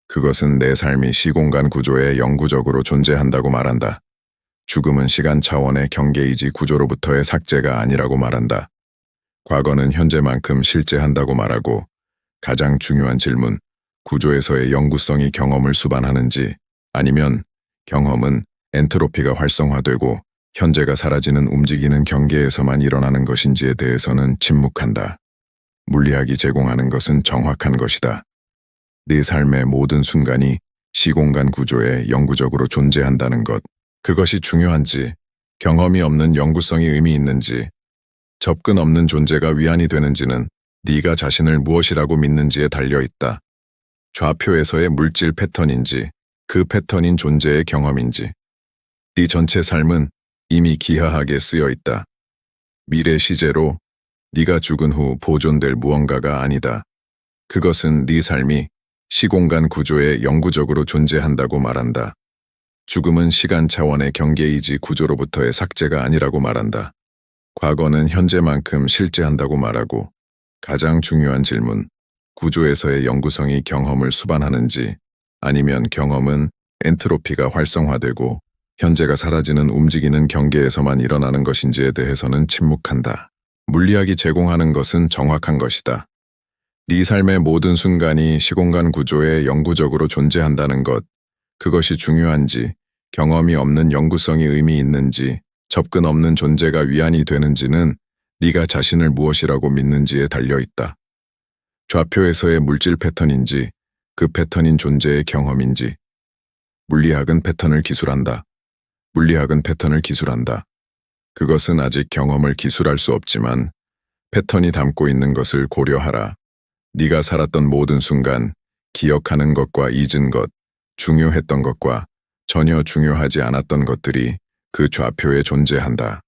그것은 내 삶이 시공간 구조에 영구적으로 존재한다고 말한다. 죽음은 시간 차원의 경계이지 구조로부터의 삭제가 아니라고 말한다. 과거는 현재만큼 실제한다고 말하고 가장 중요한 질문, 구조에서의 영구성이 경험을 수반하는지 아니면 경험은 엔트로피가 활성화되고 현재가 사라지는 움직이는 경계에서만 일어나는 것인지에 대해서는 침묵한다. 물리학이 제공하는 것은 정확한 것이다. 네 삶의 모든 순간이 시공간 구조에 영구적으로 존재한다는 것. 그것이 중요한지, 경험이 없는 영구성이 의미 있는지, 접근 없는 존재가 위안이 되는지는 네가 자신을 무엇이라고 믿는지에 달려있다. 좌표에서의 물질 패턴인지, 그 패턴인 존재의 경험인지. 네 전체 삶은 이미 기하하게 쓰여있다. 미래 시제로 네가 죽은 후 보존될 무언가가 아니다. 그것은 네 삶이 시공간 구조에 영구적으로 존재한다고 말한다. 죽음은 시간 차원의 경계이지 구조로부터의 삭제가 아니라고 말한다. 과거는 현재만큼 실제한다고 말하고, 가장 중요한 질문, 구조에서의 영구성이 경험을 수반하는지, 아니면 경험은 엔트로피가 활성화되고 현재가 사라지는 움직이는 경계에서만 일어나는 것인지에 대해서는 침묵한다. 물리학이 제공하는 것은 정확한 것이다. 네 삶의 모든 순간이 시공간 구조에 영구적으로 존재한다는 것, 그것이 중요한지, 경험이 없는 영구성이 의미 있는지, 접근 없는 존재가 위안이 되는지는 네가 자신을 무엇이라고 믿는지에 달려있다. 좌표에서의 물질 패턴인지, 그 패턴인 존재의 경험인지. 물리학은 패턴을 기술한다. 물리학은 패턴을 기술한다. 그것은 아직 경험을 기술할 수 없지만 패턴이 담고 있는 것을 고려하라. 네가 살았던 모든 순간, 기억하는 것과 잊은 것, 중요했던 것과 전혀 중요하지 않았던 것들이 그 좌표에 존재한다.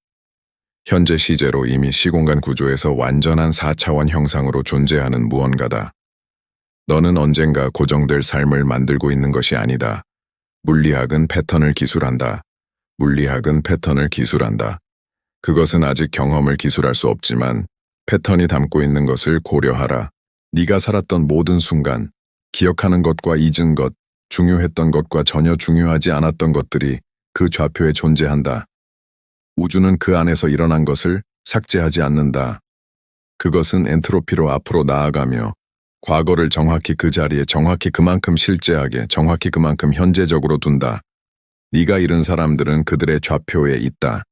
현재 시제로 이미 시공간 구조에서 완전한 4차원 형상으로 존재하는 무언가다. 너는 언젠가 고정될 삶을 만들고 있는 것이 아니다. 물리학은 패턴을 기술한다. 물리학은 패턴을 기술한다. 그것은 아직 경험을 기술할 수 없지만 패턴이 담고 있는 것을 고려하라. 네가 살았던 모든 순간, 기억하는 것과 잊은 것, 중요했던 것과 전혀 중요하지 않았던 것들이 그 좌표에 존재한다. 우주는 그 안에서 일어난 것을 삭제하지 않는다. 그것은 엔트로피로 앞으로 나아가며 과거를 정확히 그 자리에 정확히 그만큼 실제하게 정확히 그만큼 현재적으로 둔다. 네가 잃은 사람들은 그들의 좌표에 있다.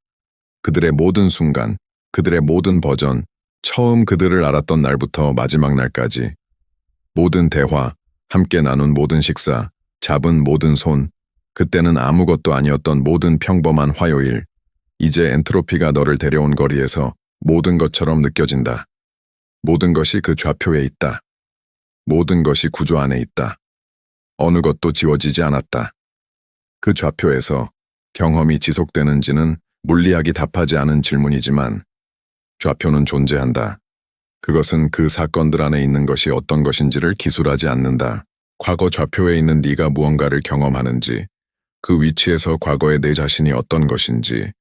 그들의 모든 순간, 그들의 모든 버전, 처음 그들을 알았던 날부터 마지막 날까지. 모든 대화, 함께 나눈 모든 식사, 잡은 모든 손, 그때는 아무것도 아니었던 모든 평범한 화요일. 이제 엔트로피가 너를 데려온 거리에서 모든 것처럼 느껴진다. 모든 것이 그 좌표에 있다. 모든 것이 구조 안에 있다. 어느 것도 지워지지 않았다. 그 좌표에서 경험이 지속되는지는 물리학이 답하지 않은 질문이지만 좌표는 존재한다. 그것은 그 사건들 안에 있는 것이 어떤 것인지를 기술하지 않는다. 과거 좌표에 있는 네가 무언가를 경험하는지, 그 위치에서 과거의 내 자신이 어떤 것인지,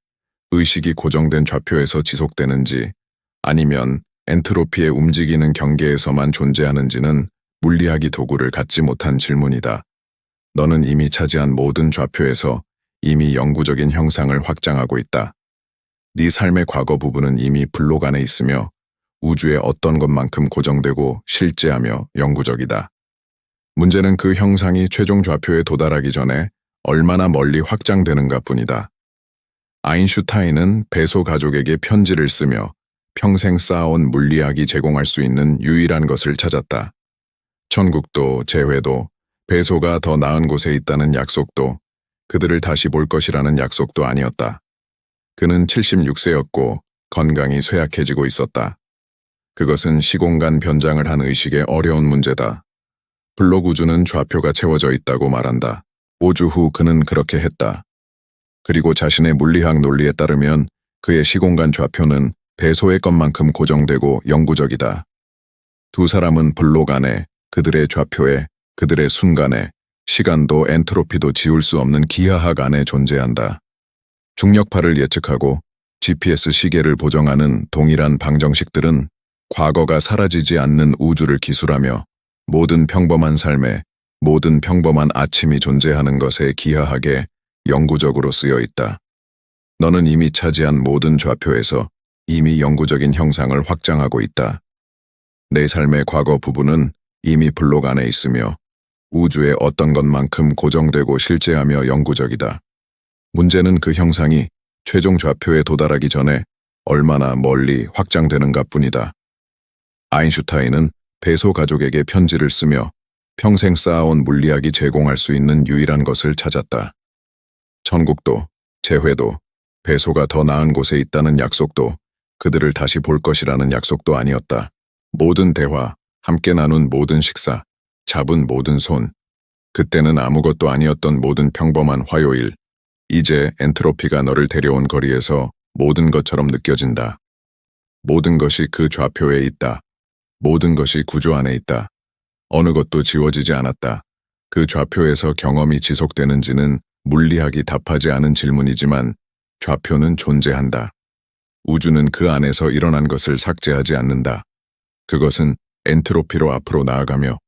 의식이 고정된 좌표에서 지속되는지, 아니면 엔트로피의 움직이는 경계에서만 존재하는지는 물리학이 도구를 갖지 못한 질문이다. 너는 이미 차지한 모든 좌표에서 이미 영구적인 형상을 확장하고 있다. 네 삶의 과거 부분은 이미 블록 안에 있으며 우주의 어떤 것만큼 고정되고 실제하며 영구적이다. 문제는 그 형상이 최종 좌표에 도달하기 전에 얼마나 멀리 확장되는가 뿐이다. 아인슈타인은 배소 가족에게 편지를 쓰며 평생 쌓아온 물리학이 제공할 수 있는 유일한 것을 찾았다. 천국도 재회도 배소가 더 나은 곳에 있다는 약속도 그들을 다시 볼 것이라는 약속도 아니었다. 그는 76세였고 건강이 쇠약해지고 있었다. 그것은 시공간 변장을 한 의식의 어려운 문제다. 블록 우주는 좌표가 채워져 있다고 말한다. 5주 후 그는 그렇게 했다. 그리고 자신의 물리학 논리에 따르면 그의 시공간 좌표는 배소의 것만큼 고정되고 영구적이다. 두 사람은 블록 안에, 그들의 좌표에, 그들의 순간에, 시간도 엔트로피도 지울 수 없는 기하학 안에 존재한다. 중력파를 예측하고 GPS 시계를 보정하는 동일한 방정식들은 과거가 사라지지 않는 우주를 기술하며 모든 평범한 삶에, 모든 평범한 아침이 존재하는 것에 기하학에 영구적으로 쓰여 있다. 너는 이미 차지한 모든 좌표에서 이미 영구적인 형상을 확장하고 있다. 내 삶의 과거 부분은 이미 블록 안에 있으며 우주의 어떤 것만큼 고정되고 실제하며 영구적이다. 문제는 그 형상이 최종 좌표에 도달하기 전에 얼마나 멀리 확장되는가 뿐이다. 아인슈타인은 배소 가족에게 편지를 쓰며 평생 쌓아온 물리학이 제공할 수 있는 유일한 것을 찾았다. 천국도, 재회도, 배소가 더 나은 곳에 있다는 약속도, 그들을 다시 볼 것이라는 약속도 아니었다. 모든 대화, 함께 나눈 모든 식사, 잡은 모든 손, 그때는 아무것도 아니었던 모든 평범한 화요일, 이제 엔트로피가 너를 데려온 거리에서 모든 것처럼 느껴진다. 모든 것이 그 좌표에 있다. 모든 것이 구조 안에 있다. 어느 것도 지워지지 않았다. 그 좌표에서 경험이 지속되는지는 물리학이 답하지 않은 질문이지만 좌표는 존재한다. 우주는 그 안에서 일어난 것을 삭제하지 않는다. 그것은 엔트로피로 앞으로 나아가며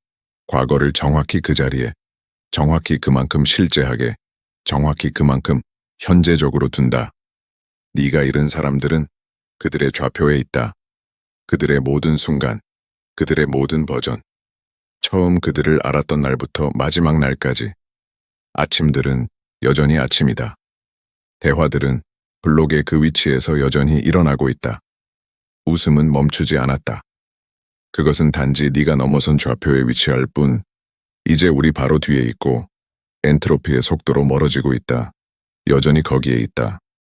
과거를 정확히 그 자리에, 정확히 그만큼 실제하게, 정확히 그만큼 현재적으로 둔다. 네가 잃은 사람들은 그들의 좌표에 있다. 그들의 모든 순간, 그들의 모든 버전. 처음 그들을 알았던 날부터 마지막 날까지. 아침들은 여전히 아침이다. 대화들은 블록의 그 위치에서 여전히 일어나고 있다. 웃음은 멈추지 않았다. 그것은 단지 네가 넘어선 좌표에 위치할 뿐, 이제 우리 바로 뒤에 있고 엔트로피의 속도로 멀어지고 있다. 여전히 거기에 있다.